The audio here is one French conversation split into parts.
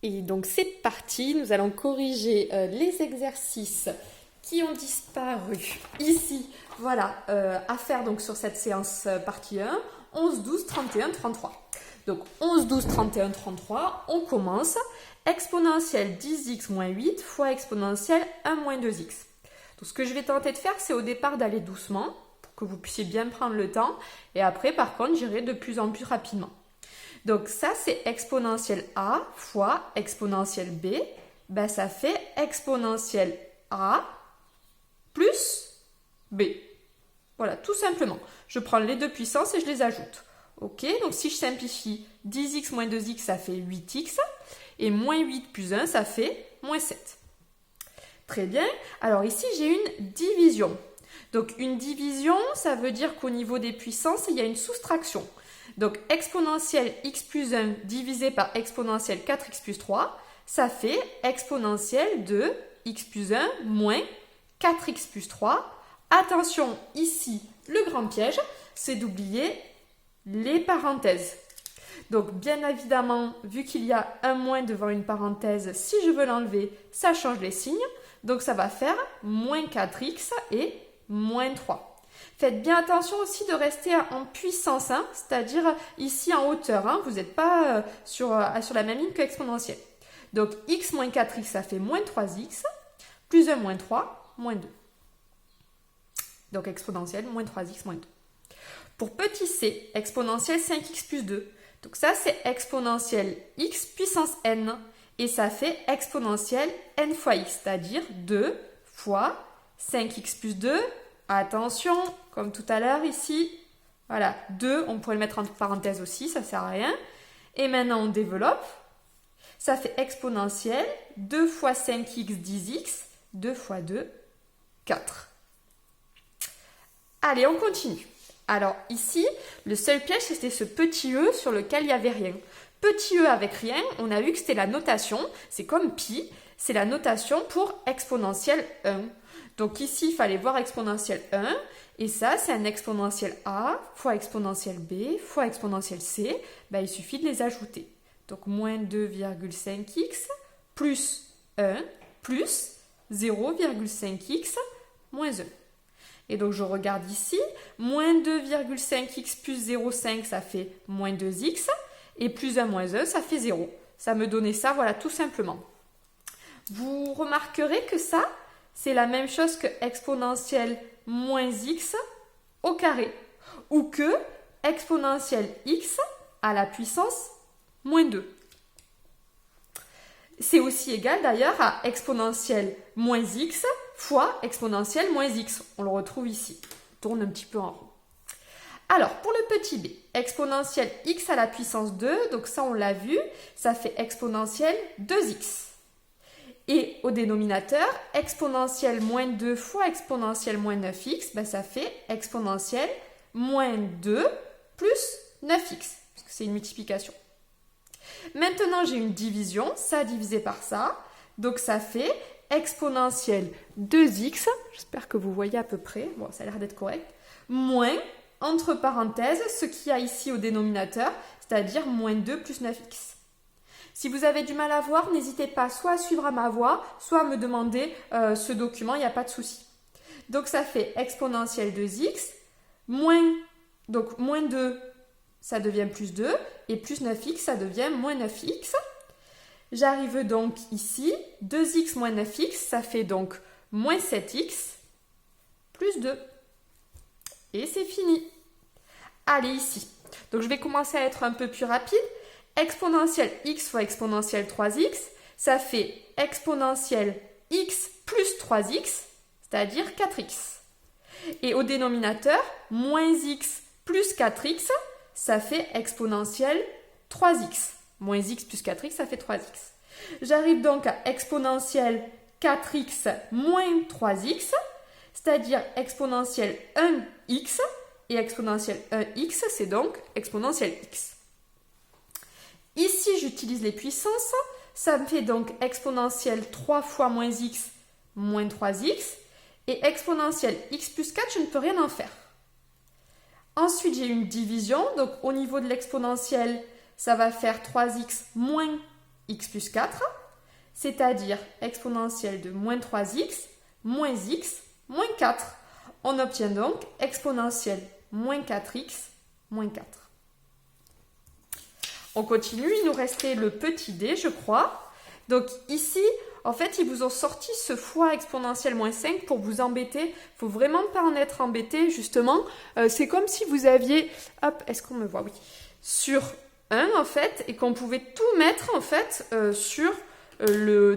Et donc c'est parti, nous allons corriger les exercices qui ont disparu ici, voilà, à faire donc sur cette séance partie 1, 11, 12, 31, 33. Donc 11, 12, 31, 33, on commence. Exponentielle 10x moins 8 fois exponentielle 1 moins 2x. Donc ce que je vais tenter de faire, c'est au départ d'aller doucement, pour que vous puissiez bien prendre le temps. Et après, par contre, j'irai de plus en plus rapidement. Donc ça, c'est exponentielle A fois exponentielle B. Ben, ça fait exponentielle A plus B. Voilà, tout simplement. Je prends les deux puissances et je les ajoute. Ok, donc si je simplifie, 10x moins 2x, ça fait 8x. Et moins 8 plus 1, ça fait moins 7. Très bien. Alors ici, j'ai une division. Donc une division, ça veut dire qu'au niveau des puissances, il y a une soustraction. Donc exponentielle x plus 1 divisé par exponentielle 4x plus 3, ça fait exponentielle de x plus 1 moins 4x plus 3. Attention, ici, le grand piège, c'est d'oublier les parenthèses. Donc bien évidemment, vu qu'il y a un moins devant une parenthèse, si je veux l'enlever, ça change les signes. Donc ça va faire moins 4x et moins 3. Faites bien attention aussi de rester en puissance, hein, c'est-à-dire ici en hauteur. Hein, vous n'êtes pas sur la même ligne que exponentielle. Donc x moins 4x, ça fait moins 3x, plus 1 moins 3, moins 2. Donc exponentielle, moins 3x, moins 2. Pour petit c, exponentielle 5x plus 2. Donc ça, c'est exponentielle x puissance n. Et ça fait exponentielle n fois x, c'est-à-dire 2 fois 5x plus 2. Attention, comme tout à l'heure ici, voilà, 2, on pourrait le mettre entre parenthèses aussi, ça ne sert à rien. Et maintenant, on développe. Ça fait exponentielle 2 fois 5x 10x, 2 fois 2, 4. Allez, on continue. Alors ici, le seul piège, c'était ce petit e sur lequel il n'y avait rien. Petit e avec rien, on a vu que c'était la notation, c'est comme pi, c'est la notation pour exponentielle 1. Donc ici, il fallait voir exponentielle 1, et ça, c'est un exponentielle a fois exponentielle b fois exponentielle c. Ben, il suffit de les ajouter. Donc moins 2,5x plus 1 plus 0,5x moins 1. Et donc je regarde ici, moins 2,5x plus 0,5, ça fait moins 2x, et plus 1 moins 1, ça fait 0. Ça me donnait ça, voilà, tout simplement. Vous remarquerez que ça, c'est la même chose que exponentielle moins x au carré, ou que exponentielle x à la puissance moins 2. C'est aussi égal d'ailleurs à exponentielle moins x fois exponentielle moins x. On le retrouve ici. On tourne un petit peu en rond. Alors, pour le petit b, exponentielle x à la puissance 2, donc ça on l'a vu, ça fait exponentielle 2x. Et au dénominateur, exponentielle moins 2 fois exponentielle moins 9x, ben ça fait exponentielle moins 2 plus 9x, parce que c'est une multiplication. Maintenant, j'ai une division, ça divisé par ça, donc ça fait exponentielle 2x, j'espère que vous voyez à peu près, bon ça a l'air d'être correct, moins, entre parenthèses, ce qu'il y a ici au dénominateur, c'est-à-dire moins 2 plus 9x. Si vous avez du mal à voir, n'hésitez pas soit à suivre à ma voix, soit à me demander ce document, il n'y a pas de souci. Donc ça fait exponentielle 2x, donc moins 2, ça devient plus 2, et plus 9x, ça devient moins 9x. J'arrive donc ici, 2x moins 9x, ça fait donc moins 7x, plus 2. Et c'est fini. Allez, ici. Donc je vais commencer à être un peu plus rapide. Exponentielle x fois exponentielle 3x, ça fait exponentielle x plus 3x, c'est-à-dire 4x. Et au dénominateur, moins x plus 4x, ça fait exponentielle 3x. Moins x plus 4x, ça fait 3x. J'arrive donc à exponentielle 4x moins 3x, c'est-à-dire exponentielle 1x, et exponentielle 1x, c'est donc exponentielle x. Ici, j'utilise les puissances, ça me fait donc exponentielle 3 fois moins x, moins 3x, et exponentielle x plus 4, je ne peux rien en faire. Ensuite, j'ai une division, donc au niveau de l'exponentielle, ça va faire 3x moins x plus 4, c'est-à-dire exponentielle de moins 3x, moins x, moins 4. On obtient donc exponentielle moins 4x, moins 4. On continue, il nous restait le petit d, je crois. Donc ici, en fait, ils vous ont sorti ce fois exponentielle moins 5 pour vous embêter. Il ne faut vraiment pas en être embêté, justement. C'est comme si vous aviez, hop, est-ce qu'on me voit? Oui. Sur 1, en fait, et qu'on pouvait tout mettre, en fait,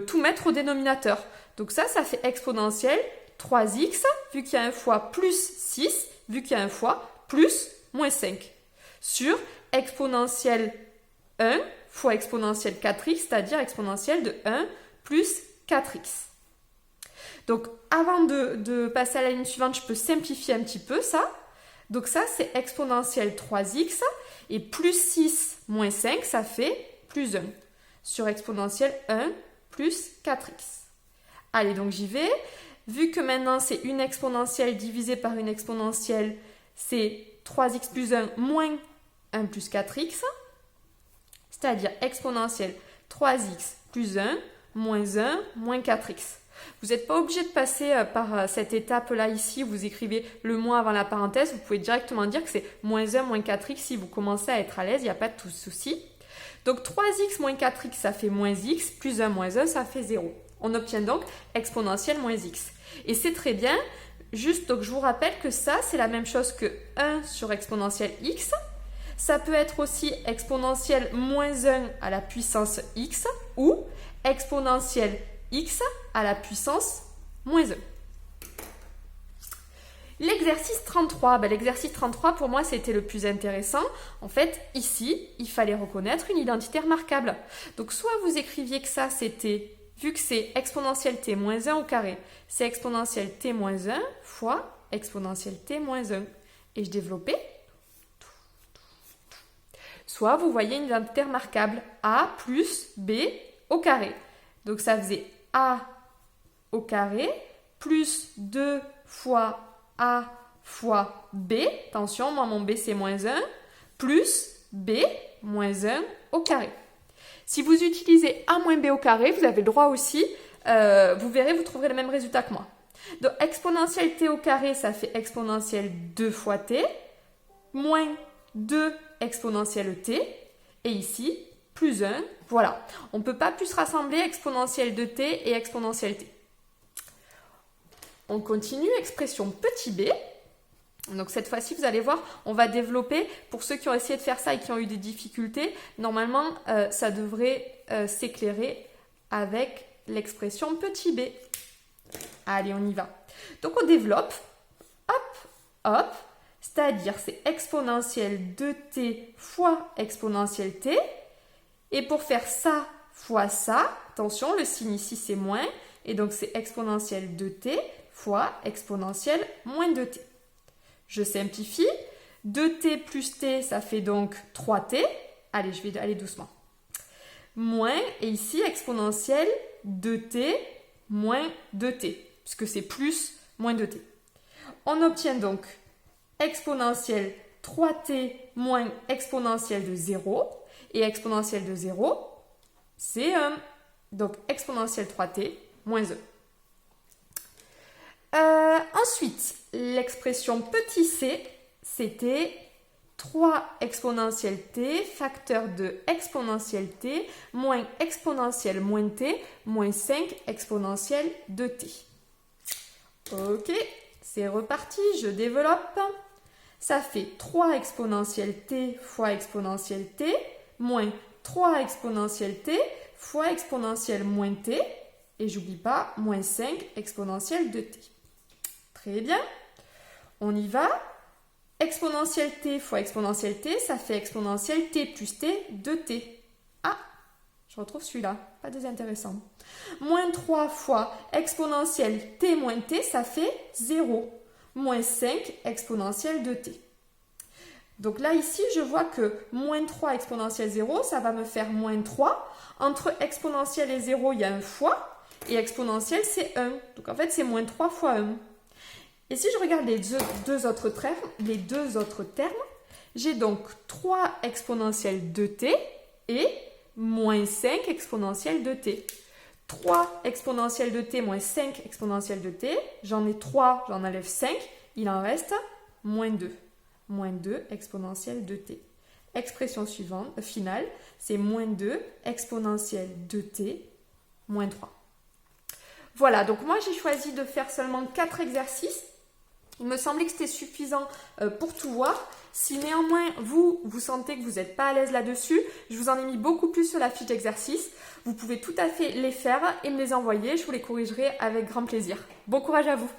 tout mettre au dénominateur. Donc ça fait exponentielle 3x, vu qu'il y a un fois plus 6, vu qu'il y a un fois plus moins 5. Sur exponentielle 1 fois exponentielle 4x, c'est-à-dire exponentielle de 1 plus 4x. Donc, avant de passer à la ligne suivante, je peux simplifier un petit peu ça. Donc ça, c'est exponentielle 3x, et plus 6 moins 5, ça fait plus 1. Sur exponentielle 1 plus 4x. Allez, donc j'y vais. Vu que maintenant, c'est une exponentielle divisée par une exponentielle, c'est 3x plus 1 moins 1 plus 4x. C'est-à-dire exponentielle 3x plus 1, moins 1, moins 4x. Vous n'êtes pas obligé de passer par cette étape-là ici où vous écrivez le moins avant la parenthèse. Vous pouvez directement dire que c'est moins 1, moins 4x si vous commencez à être à l'aise, il n'y a pas de tout souci. Donc 3x moins 4x, ça fait moins x, plus 1 moins 1, ça fait 0. On obtient donc exponentielle moins x. Et c'est très bien, juste donc je vous rappelle que ça, c'est la même chose que 1 sur exponentielle x. Ça peut être aussi exponentielle moins 1 à la puissance x ou exponentielle x à la puissance moins 1. L'exercice 33, l'exercice 33 pour moi c'était le plus intéressant. En fait ici il fallait reconnaître une identité remarquable. Donc soit vous écriviez que ça c'était, vu que c'est exponentielle t moins 1 au carré, c'est exponentielle t moins 1 fois exponentielle t moins 1. Et je développais. Soit vous voyez une identité remarquable, a plus b au carré. Donc ça faisait a au carré plus 2 fois a fois b. Attention, moi mon b c'est moins 1, plus b moins 1 au carré. Si vous utilisez a moins b au carré, vous avez le droit aussi, vous verrez, vous trouverez le même résultat que moi. Donc exponentielle t au carré, ça fait exponentielle 2 fois t, moins 2 exponentielle t, et ici, plus 1, voilà. On ne peut pas plus rassembler exponentielle de t et exponentielle t. On continue, expression petit b. Donc cette fois-ci, vous allez voir, on va développer, pour ceux qui ont essayé de faire ça et qui ont eu des difficultés, normalement, ça devrait s'éclairer avec l'expression petit b. Allez, on y va. Donc on développe, hop, hop, c'est-à-dire c'est exponentielle de t fois exponentielle t. Et pour faire ça fois ça, attention, le signe ici c'est moins, et donc c'est exponentielle de t fois exponentielle moins 2t. Je simplifie, 2t plus t, ça fait donc 3t. Allez, je vais aller doucement. Moins, et ici exponentielle 2t moins 2t, puisque c'est plus moins 2t. On obtient donc exponentielle 3t moins exponentielle de 0. Et exponentielle de 0, c'est 1. Donc exponentielle 3t moins 1. Ensuite, l'expression petit c, c'était 3 exponentielle t, facteur de exponentielle t, moins exponentielle moins t, moins 5 exponentielle de t. Ok, c'est reparti, je développe. Ça fait 3 exponentielle t fois exponentielle t, moins 3 exponentielle t fois exponentielle moins t, et j'oublie pas, moins 5 exponentielle de t. Très bien, on y va. Exponentielle t fois exponentielle t, ça fait exponentielle t plus t de t. Ah, je retrouve celui-là, pas désintéressant. Moins 3 fois exponentielle t moins t, ça fait 0. Moins 5 exponentielle de t. Donc là, ici, je vois que moins 3 exponentielle 0, ça va me faire moins 3. Entre exponentielle et 0, il y a un fois. Et exponentielle, c'est 1. Donc en fait, c'est moins 3 fois 1. Et si je regarde les deux autres termes, j'ai donc 3 exponentielle 2t et moins 5 exponentielle de t. 3 exponentielle de t moins 5 exponentielle de t. J'en ai 3, j'en enlève 5. Il en reste moins 2. Moins 2 exponentielle de t. Expression suivante, finale, c'est moins 2 exponentielle de t moins 3. Voilà, donc moi j'ai choisi de faire seulement 4 exercices. Il me semblait que c'était suffisant pour tout voir. Si néanmoins vous sentez que vous n'êtes pas à l'aise là-dessus, je vous en ai mis beaucoup plus sur la fiche d'exercice. Vous pouvez tout à fait les faire et me les envoyer. Je vous les corrigerai avec grand plaisir. Bon courage à vous!